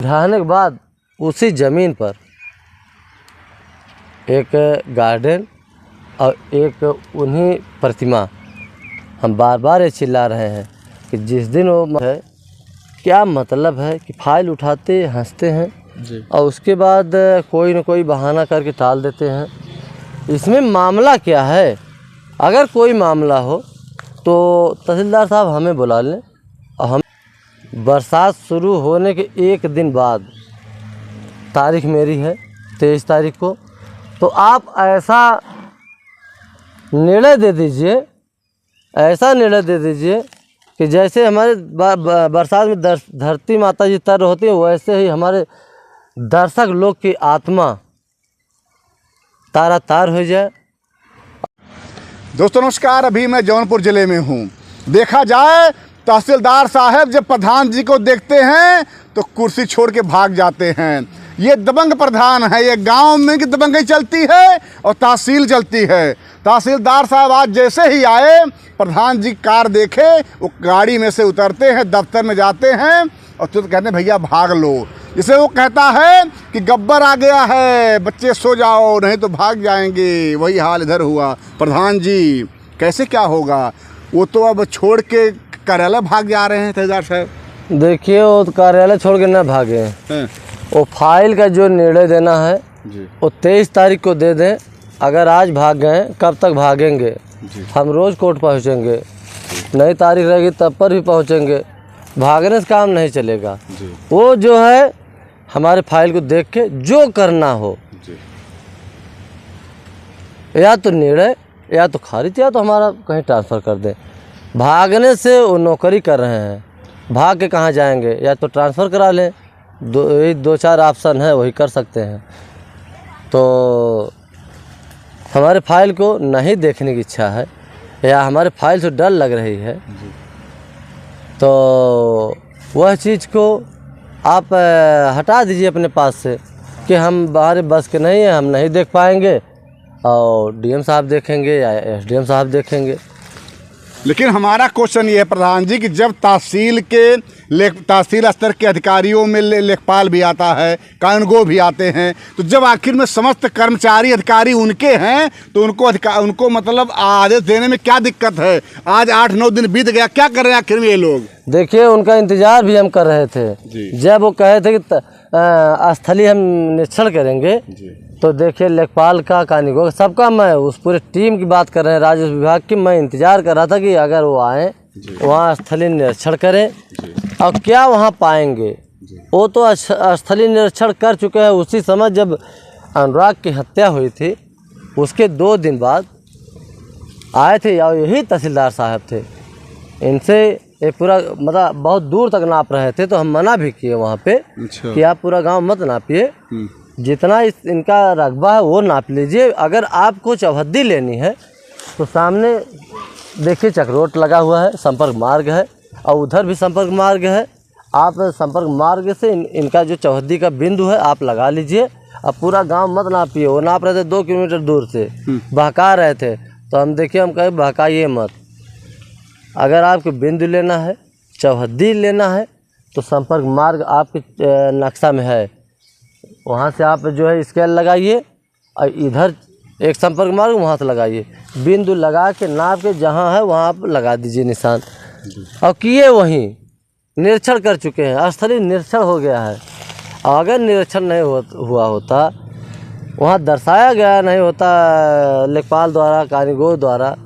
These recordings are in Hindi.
ढहाने के बाद उसी ज़मीन पर एक गार्डन और एक उन्हीं प्रतिमा। हम बार बार ये चिल्ला रहे हैं कि जिस दिन वो है, क्या मतलब है कि फाइल उठाते हंसते हैं जी। और उसके बाद कोई न कोई बहाना करके टाल देते हैं। इसमें मामला क्या है? अगर कोई मामला हो तो तहसीलदार साहब हमें बुला लें और हम बरसात शुरू होने के एक दिन बाद, तारीख मेरी है 23 तारीख को, तो आप ऐसा निर्णय दे दीजिए, ऐसा निर्णय दे दीजिए कि जैसे हमारे बरसात में धरती माता जी तर होती है, वैसे ही हमारे दर्शक लोग की आत्मा तार हो जाए। दोस्तों नमस्कार, अभी मैं जौनपुर ज़िले में हूँ। देखा जाए तहसीलदार साहब जब प्रधान जी को देखते हैं तो कुर्सी छोड़ के भाग जाते हैं। ये दबंग प्रधान है, ये गांव में की दबंगई चलती है और तहसील चलती है। तहसीलदार साहब आज जैसे ही आए, प्रधान जी कार देखे, वो गाड़ी में से उतरते हैं, दफ्तर में जाते हैं और तो कहते हैं भैया भाग लो। जिसे वो कहता है कि गब्बर आ गया है, बच्चे सो जाओ नहीं तो भाग जाएंगे। वही हाल इधर हुआ। प्रधान जी कैसे क्या होगा? वो तो अब छोड़ के कार्यालय भाग जा रहे हैं तहसीलदार साहब। देखिए, वो तो कार्यालय छोड़ के ना भागे, वो फाइल का जो निर्णय देना है जी। वो 23 तारीख को दे दें। अगर आज भाग गए, कब तक भागेंगे जी। हम रोज़ कोर्ट पहुँचेंगे, नई तारीख रहेगी तब पर भी पहुँचेंगे। भागने से काम नहीं चलेगा जी। वो जो है हमारे फाइल को देख के जो करना हो जी। या तो निर्णय, या तो खारिज, या तो हमारा कहीं ट्रांसफ़र कर दें। भागने से वो नौकरी कर रहे हैं, भाग के कहाँ जाएंगे? या तो ट्रांसफ़र करा लें, दो चार ऑप्शन है, वही कर सकते हैं। तो हमारे फाइल को नहीं देखने की इच्छा है या हमारे फाइल से डर लग रही है जी। तो वह चीज़ को आप हटा दीजिए अपने पास से कि हम बाहर बस के नहीं हैं, हम नहीं देख पाएंगे और डीएम साहब देखेंगे या एसडीएम साहब देखेंगे। लेकिन हमारा क्वेश्चन ये है प्रधान जी कि जब तहसील स्तर के अधिकारियों में लेखपाल भी आता है, कानूनगो भी आते हैं, तो जब आखिर में समस्त कर्मचारी अधिकारी उनके हैं तो उनको मतलब आदेश देने में क्या दिक्कत है? आज 8-9 दिन बीत गया, क्या कर रहे हैं आखिर में ये लोग? देखिए, उनका इंतज़ार भी हम कर रहे थे। जब वो कहे थे कि स्थलीय हम निरीक्षण करेंगे तो देखिए, लेखपाल का, कानूनगो सबका, मैं उस पूरे टीम की बात कर रहे हैं, राजस्व विभाग की। मैं इंतज़ार कर रहा था कि अगर वो आएँ वहाँ स्थलीय निरीक्षण करें और क्या वहाँ पाएंगे। वो तो स्थलीय निरीक्षण कर चुके हैं उसी समय जब अनुराग की हत्या हुई थी, उसके 2 दिन बाद आए थे और यही तहसीलदार साहब थे। इनसे ये पूरा मतलब बहुत दूर तक नाप रहे थे, तो हम मना भी किए वहाँ पे कि आप पूरा गांव मत नापिए, जितना इनका रकबा है वो नाप लीजिए। अगर आपको चौहद्दी लेनी है तो सामने देखिए चक्रोट लगा हुआ है, संपर्क मार्ग है, और उधर भी संपर्क मार्ग है। आप संपर्क मार्ग से इनका जो चौहद्दी का बिंदु है आप लगा लीजिए। अब पूरा गांव मत नापिए। वो नाप रहे थे 2 किलोमीटर दूर से, बहका रहे थे, तो हम देखिए, हम कहे बहकाइए मत। अगर आपको बिंदु लेना है, चौहद्दी लेना है, तो संपर्क मार्ग आपके नक्शा में है, वहाँ से आप जो है स्केल लगाइए और इधर एक संपर्क मार्ग वहाँ से लगाइए, बिंदु लगा के नाप के जहाँ है वहाँ आप लगा दीजिए निशान। और किए वहीं निरीक्षण कर चुके हैं, स्थलीय निरीक्षण हो गया है। अगर निरीक्षण नहीं हुआ होता, वहाँ दर्शाया गया नहीं होता लेखपाल द्वारा, कानूनगो द्वारा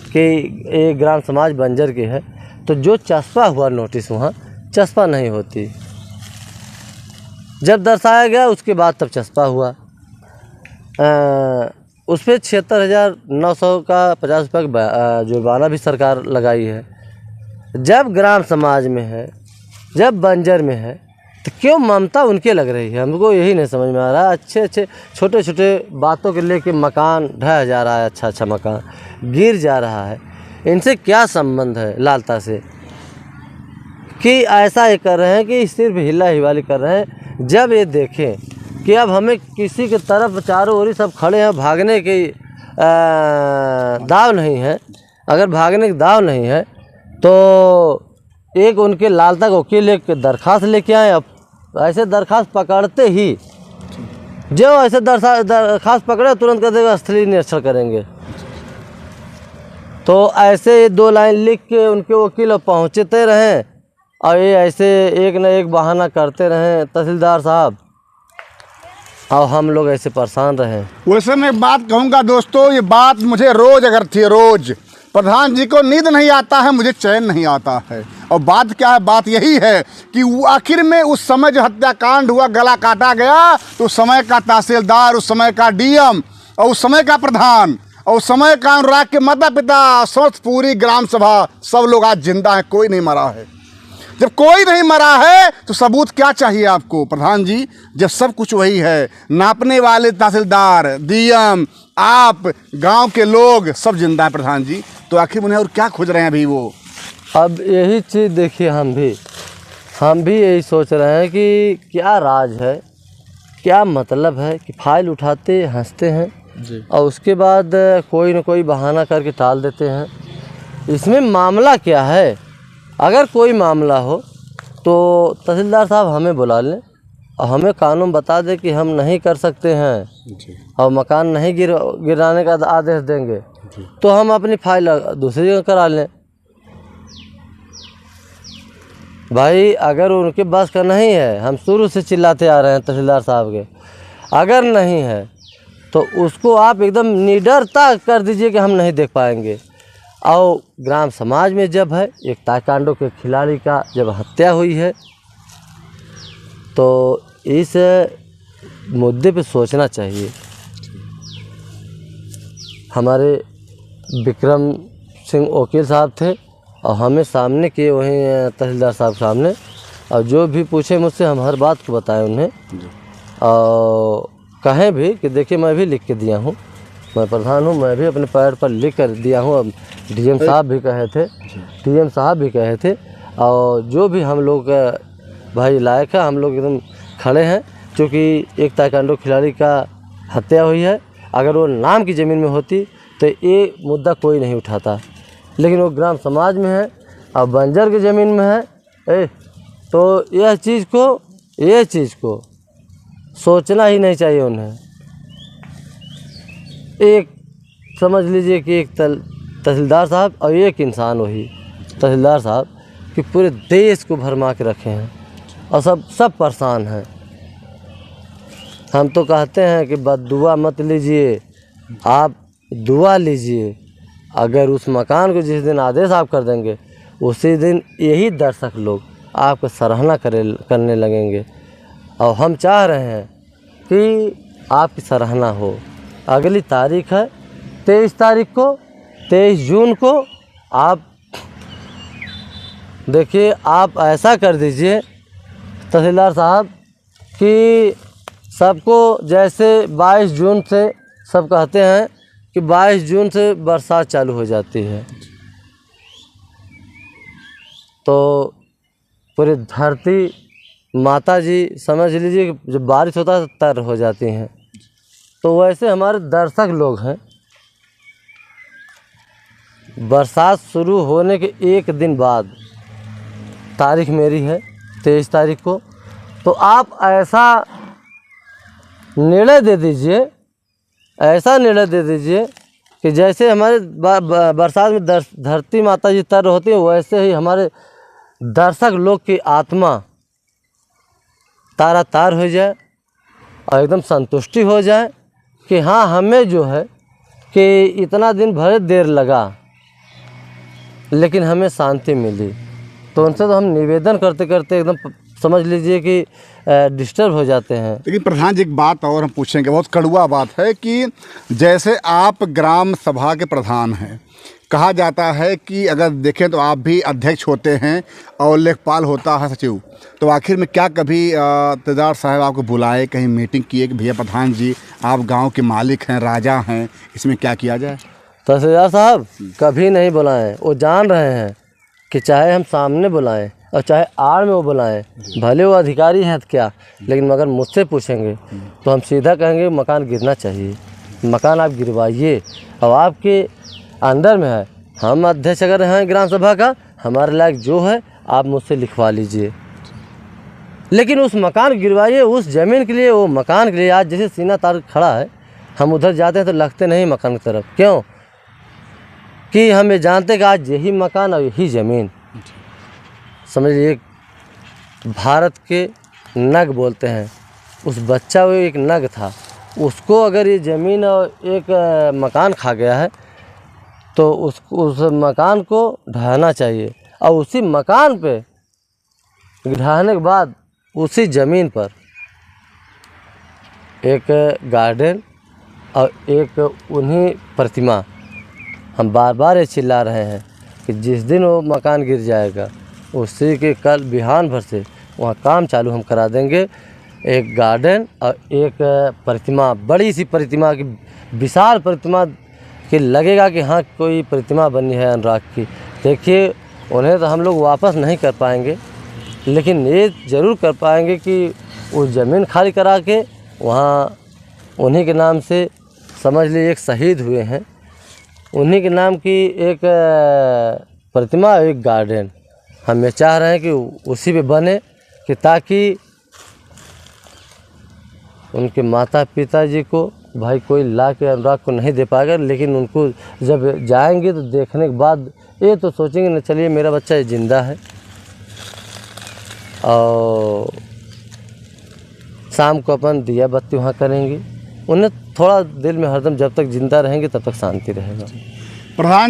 कि ये ग्राम समाज बंजर की है, तो जो चस्पा हुआ नोटिस वहाँ चस्पा नहीं होती। जब दर्शाया गया उसके बाद तब चस्पा हुआ। उस पर 76,900 का 50 रुपये का जुर्माना भी सरकार लगाई है। जब ग्राम समाज में है, जब बंजर में है, तो क्यों ममता उनके लग रही है? हमको यही नहीं समझ में आ रहा। अच्छे छोटे बातों के लेके मकान ढह जा रहा है, अच्छा मकान गिर जा रहा है। इनसे क्या संबंध है लालता से कि ऐसा ये कर रहे हैं कि सिर्फ हिला हिवाली कर रहे हैं? जब ये देखें कि अब हमें किसी की तरफ चारों ओर सब खड़े हैं, भागने की दाव नहीं है, अगर भागने की दाव नहीं है तो एक उनके लालता को वकील एक दरख्वास्त लेके आए, अब ऐसे दरखास्त पकड़ते ही जो ऐसे दरखास्त पकड़े तुरंत कहते हैं स्थलीय निरीक्षण करेंगे। तो ऐसे 2 लाइन लिख के उनके वकील पहुँचते रहें और ये ऐसे एक न एक बहाना करते रहें तहसीलदार साहब, और हम लोग ऐसे परेशान रहे। वैसे मैं बात कहूँगा दोस्तों, ये बात मुझे रोज़ अगर थी, रोज़ प्रधान जी को नींद नहीं आता है, मुझे चैन नहीं आता है। और बात क्या है, बात यही है कि आखिर में उस समय जो हत्याकांड हुआ, गला काटा गया, तो उस समय का तहसीलदार, उस समय का डीएम और उस समय का प्रधान और उस समय का अनुराग के माता पिता, समस्त पूरी ग्राम सभा, सब लोग आज जिंदा हैं, कोई नहीं मरा है। जब कोई नहीं मरा है तो सबूत क्या चाहिए आपको प्रधान जी? जब सब कुछ वही है, नापने वाले तहसीलदार, डीएम, आप, गांव के लोग सब जिंदा है प्रधान जी, तो आखिर उन्हें और क्या खोज रहे हैं अभी वो? अब यही चीज़ देखिए, हम भी यही सोच रहे हैं कि क्या राज है, क्या मतलब है कि फाइल उठाते हंसते हैं जी, और उसके बाद कोई न कोई बहाना करके टाल देते हैं। इसमें मामला क्या है? अगर कोई मामला हो तो तहसीलदार साहब हमें बुला लें और हमें कानून बता दे कि हम नहीं कर सकते हैं जी, और मकान नहीं गिराने का आदेश देंगे जी, तो हम अपनी फाइल दूसरी जगह करा लें। भाई अगर उनके बस का नहीं है, हम शुरू से चिल्लाते आ रहे हैं तहसीलदार साहब के, अगर नहीं है तो उसको आप एकदम निडरता कर दीजिए कि हम नहीं देख पाएंगे। और ग्राम समाज में जब है एक ताइक्वांडो के खिलाड़ी का जब हत्या हुई है, तो इस मुद्दे पे सोचना चाहिए। हमारे विक्रम सिंह वकील साहब थे और हमें सामने किए वहीं तहसीलदार साहब सामने, और जो भी पूछे मुझसे हम हर बात को बताएं उन्हें, और कहें भी कि देखिए मैं भी लिख के दिया हूँ, मैं प्रधान हूँ, मैं भी अपने पैर पर लिख कर दिया हूँ। अब डीएम साहब भी कहे थे, और जो भी हम लोग भाई लायक है, हम लोग एकदम खड़े हैं, क्योंकि एक ताइक्वांडो खिलाड़ी का हत्या हुई है। अगर वो नाम की ज़मीन में होती तो ये मुद्दा कोई नहीं उठाता, लेकिन वो ग्राम समाज में है और बंजर की ज़मीन में है, तो यह चीज़ को सोचना ही नहीं चाहिए उन्हें। एक समझ लीजिए कि एक तहसीलदार साहब और एक इंसान, वही तहसीलदार साहब, कि पूरे देश को भरमा के रखे हैं और सब परेशान हैं। हम तो कहते हैं कि बद्दुआ मत लीजिए, आप दुआ लीजिए। अगर उस मकान को जिस दिन आदेश आप कर देंगे, उसी दिन यही दर्शक लोग आपको सराहना करने लगेंगे, और हम चाह रहे हैं कि आपकी सराहना हो। अगली तारीख है 23 जून को। आप देखिए, आप ऐसा कर दीजिए तहसीलदार साहब कि सबको, जैसे 22 जून से सब कहते हैं कि 22 जून से बरसात चालू हो जाती है, तो पूरी धरती माता जी समझ लीजिए कि जब बारिश होता है तर हो जाती हैं। तो वैसे हमारे दर्शक लोग हैं, बरसात शुरू होने के एक दिन बाद, तारीख मेरी है 23 तारीख को, तो आप ऐसा निर्णय दे दीजिए कि जैसे हमारे बरसात में धरती माता जी तर होती है, वैसे ही हमारे दर्शक लोग की आत्मा तार हो जाए और एकदम संतुष्टि हो जाए कि हाँ, हमें जो है कि इतना दिन भर देर लगा लेकिन हमें शांति मिली। तो उनसे तो हम निवेदन करते करते एकदम समझ लीजिए कि डिस्टर्ब हो जाते हैं। लेकिन प्रधान जी एक बात और हम पूछेंगे, बहुत कड़वा बात है कि जैसे आप ग्राम सभा के प्रधान हैं, कहा जाता है कि अगर देखें तो आप भी अध्यक्ष होते हैं और लेखपाल होता है सचिव, तो आखिर में क्या कभी तहसीलदार साहब आपको बुलाए, कहीं मीटिंग किए कि भैया प्रधान जी आप गांव के मालिक हैं, राजा हैं, इसमें क्या किया जाए? तहसीलदार साहब कभी नहीं बुलाएं। वो जान रहे हैं कि चाहे हम सामने बुलाएं और चाहे आड़ में वो बुलाएं, भले वो अधिकारी हैं तो क्या, लेकिन मगर मुझसे पूछेंगे तो हम सीधा कहेंगे मकान गिरना चाहिए, मकान आप गिरवाइए, और आपके अंदर में है। हम अध्यक्ष अगर हैं ग्राम सभा का, हमारे लायक जो है आप मुझसे लिखवा लीजिए। लेकिन उस मकान गिरवाइए, उस ज़मीन के लिए, वो मकान के लिए आज जैसे सीना तार खड़ा है, हम उधर जाते हैं तो लगते नहीं मकान की तरफ। क्यों कि हम ये जानते कि आज यही मकान और यही ज़मीन, समझिए एक भारत के नग बोलते हैं, उस बच्चा वो एक नग था, उसको अगर ये ज़मीन और एक मकान खा गया है तो उस मकान को ढहाना चाहिए, और उसी मकान पे ढहाने के बाद उसी ज़मीन पर एक गार्डन और एक उन्हीं प्रतिमा। हम बार बार ये चिल्ला रहे हैं कि जिस दिन वो मकान गिर जाएगा उसी के कल बिहान भर से वहाँ काम चालू हम करा देंगे। एक गार्डन और एक प्रतिमा, बड़ी सी प्रतिमा की, विशाल प्रतिमा कि लगेगा कि हाँ कोई प्रतिमा बनी है अनुराग की। देखिए उन्हें तो हम लोग वापस नहीं कर पाएंगे, लेकिन ये ज़रूर कर पाएंगे कि उस ज़मीन खाली करा के वहाँ उन्हीं के नाम से समझ लीजिए एक शहीद हुए हैं, उन्हीं के नाम की एक प्रतिमा, एक गार्डन हम ये चाह रहे हैं कि उसी पे बने, कि ताकि उनके माता पिताजी को भाई कोई ला के अनुराग को नहीं दे पाएगा, लेकिन उनको जब जाएंगे तो देखने के बाद ये तो सोचेंगे न चलिए मेरा बच्चा ज़िंदा है। और शाम को अपन दिया बत्ती वहाँ करेंगे, उन्हें थोड़ा दिल में हरदम जब तक ज़िंदा रहेंगे तब तक शांति रहेगा। प्रधान